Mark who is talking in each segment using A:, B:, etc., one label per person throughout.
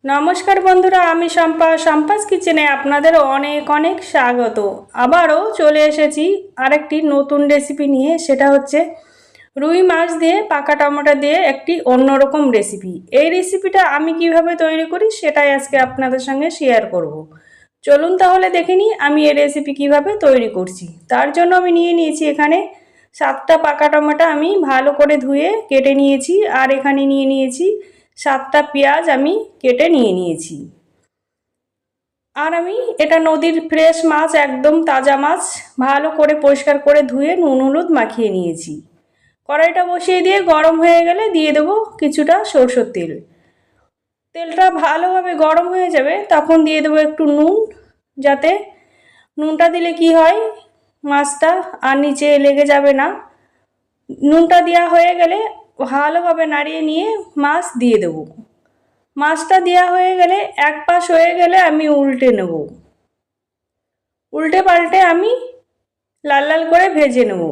A: নমস্কার বন্ধুরা, আমি সম্পাস কিচেনে আপনাদের অনেক অনেক স্বাগত। আবারও চলে এসেছি আরেকটি নতুন রেসিপি নিয়ে। সেটা হচ্ছে রুই মাছ দিয়ে পাকা টমেটো দিয়ে একটি অন্যরকম রেসিপি। এই রেসিপিটা আমি কিভাবে তৈরি করি সেটাই আজকে আপনাদের সঙ্গে শেয়ার করব। চলুন তাহলে দেখে নিই আমি এই রেসিপি কিভাবে তৈরি করছি। তার জন্য আমি নিয়ে নিয়েছি এখানে 7টা পাকা টমেটো আমি ভালো করে ধুয়ে কেটে নিয়েছি। আর এখানে নিয়ে নিয়েছি 7টা পেঁয়াজ আমি কেটে নিয়ে নিয়েছি। আর আমি এটা নদীর ফ্রেশ মাছ, একদম তাজা মাছ, ভালো করে পরিষ্কার করে ধুয়ে নুন হলুদ মাখিয়ে নিয়েছি। কড়াইটা বসিয়ে দিয়ে গরম হয়ে গেলে দিয়ে দেবো কিছুটা সরষের তেল। তেলটা ভালোভাবে গরম হয়ে যাবে তখন দিয়ে দেবো একটু নুন, যাতে নুনটা দিলে কি হয় মাছটা আর নিচে লেগে যাবে না। নুনটা দেওয়া হয়ে গেলে ভালোভাবে নাড়িয়ে নিয়ে মাছ দিয়ে দেবো। মাছটা দেওয়া হয়ে গেলে এক পাশ হয়ে গেলে আমি উল্টে নেব। উল্টে পাল্টে আমি লাল লাল করে ভেজে নেব।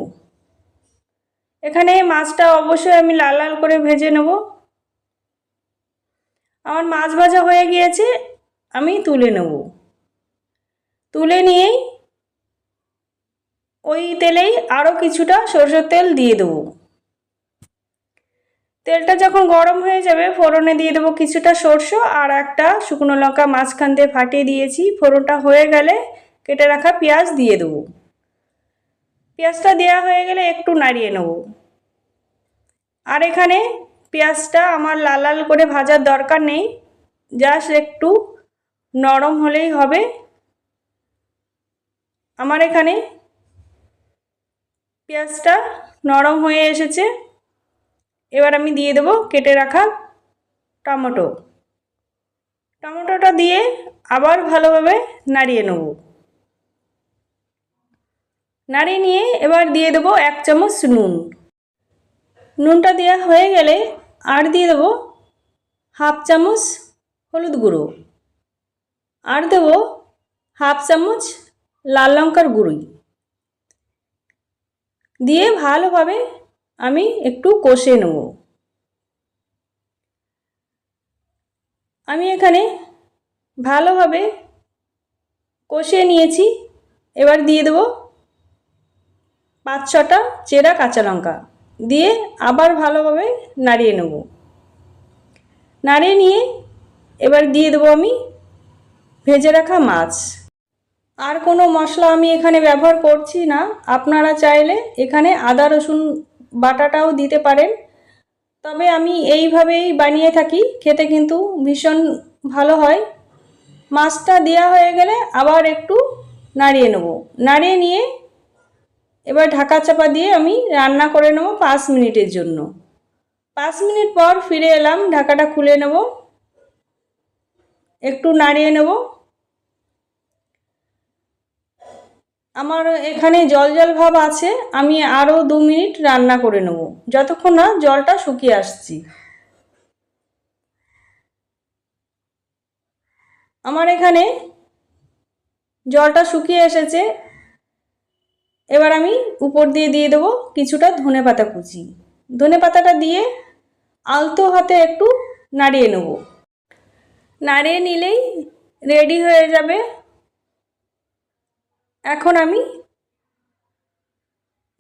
A: এখানে মাছটা অবশ্যই আমি লাল লাল করে ভেজে নেব। আমার মাছ ভাজা হয়ে গিয়েছে, আমি তুলে নেব। তুলে নিয়েই ওই তেলেই আরও কিছুটা সরষের তেল দিয়ে দেবো। তেলটা যখন গরম হয়ে যাবে ফোড়নে দিয়ে দেবো কিছুটা সরষে আর একটা শুকনো লঙ্কা মাঝখান দিয়ে ফাটিয়ে দিয়েছি। ফোড়নটা হয়ে গেলে কেটে রাখা পেঁয়াজ দিয়ে দেবো। পেঁয়াজটা দেওয়া হয়ে গেলে একটু নাড়িয়ে নেব। আর এখানে পেঁয়াজটা আমার লাল লাল করে ভাজার দরকার নেই, জাস্ট একটু নরম হলেই হবে। আমার এখানে পেঁয়াজটা নরম হয়ে এসেছে। এবার আমি দিয়ে দেবো কেটে রাখা টমেটোটা দিয়ে আবার ভালোভাবে নাড়িয়ে নেব। নাড়িয়ে নিয়ে এবার দিয়ে দেবো 1 চামচ নুন। নুনটা দেওয়া হয়ে গেলে আর দিয়ে দেবো 1/2 চামচ হলুদ গুঁড়ো, আর দেবো 1/2 চামচ লাল লঙ্কার গুঁড়ি দিয়ে ভালোভাবে আমি একটু কষে নেব। আমি এখানে ভালোভাবে কষিয়ে নিয়েছি। এবার দিয়ে দেবো 5-6টা চেরা কাঁচা লঙ্কা দিয়ে আবার ভালোভাবে নাড়িয়ে নেব। নাড়িয়ে নিয়ে এবার দিয়ে দেবো আমি ভেজে রাখা মাছ। আর কোনো মশলা আমি এখানে ব্যবহার করছি না। আপনারা চাইলে এখানে আদা রসুন বাটাটাও দিতে পারেন, তবে আমি এইভাবেই বানিয়ে থাকি, খেতে কিন্তু ভীষণ ভালো হয়। মাছটা দেওয়া হয়ে গেলে আবার একটু নাড়িয়ে নেব। নাড়িয়ে নিয়ে এবার ঢাকা চাপা দিয়ে আমি রান্না করে নেব 5 মিনিটের জন্য। 5 মিনিট পর ফিরে এলাম, ঢাকাটা খুলে নেব, একটু নাড়িয়ে নেব। আমার এখানে জল জল ভাব আছে, আমি আরও 2 মিনিট রান্না করে নেব যতক্ষণ না জলটা শুকিয়ে আসছি। আমার এখানে জলটা শুকিয়ে এসেছে। এবার আমি উপর দিয়ে দিয়ে দেবো কিছুটা ধনেপাতা কুচি। ধনেপাতাটা দিয়ে আলতো হাতে একটু নাড়িয়ে নেব। নাড়িয়ে নিলেই রেডি হয়ে যাবে। এখন আমি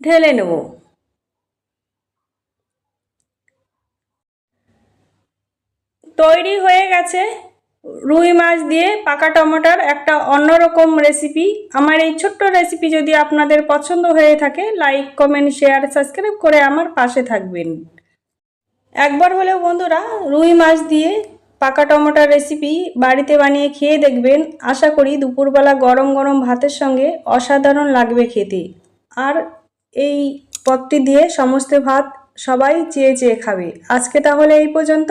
A: ঢেলে নেব। তৈরি হয়ে গেছে রুই মাছ দিয়ে পাকা টমেটোর একটা অন্যরকম রেসিপি। আমার এই ছোট্ট রেসিপি যদি আপনাদের পছন্দ হয়ে থাকে, লাইক কমেন্ট শেয়ার সাবস্ক্রাইব করে আমার পাশে থাকবেন। একবার হলেও বন্ধুরা রুই মাছ দিয়ে পাকা টমেটোর রেসিপি বাড়িতে বানিয়ে খেয়ে দেখবেন। আশা করি দুপুরবেলা গরম গরম ভাতের সঙ্গে অসাধারণ লাগবে খেতে। আর এই পদটি দিয়ে সমস্ত ভাত সবাই চেয়ে চেয়ে খাবে। আজকে তাহলে এই পর্যন্ত।